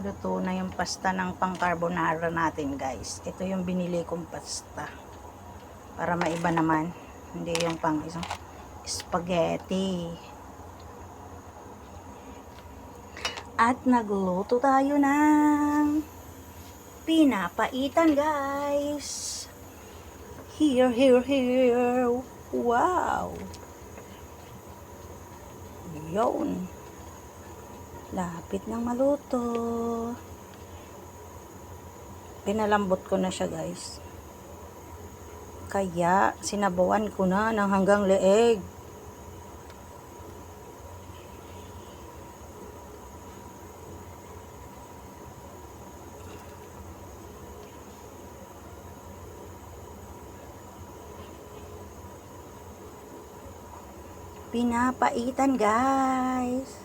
Luto na yung pasta ng pang-carbonara natin, guys. Ito yung binili kong pasta. Para maiba naman. Hindi yung pang isang spaghetti. At nagluto tayo ng pinapaitan, guys. Here, here, here. Wow. Yun. Lapit ng maluto. Pinalambot ko na siya, guys. Kaya sinabawan ko na ng hanggang leeg. Pinapaitan, guys.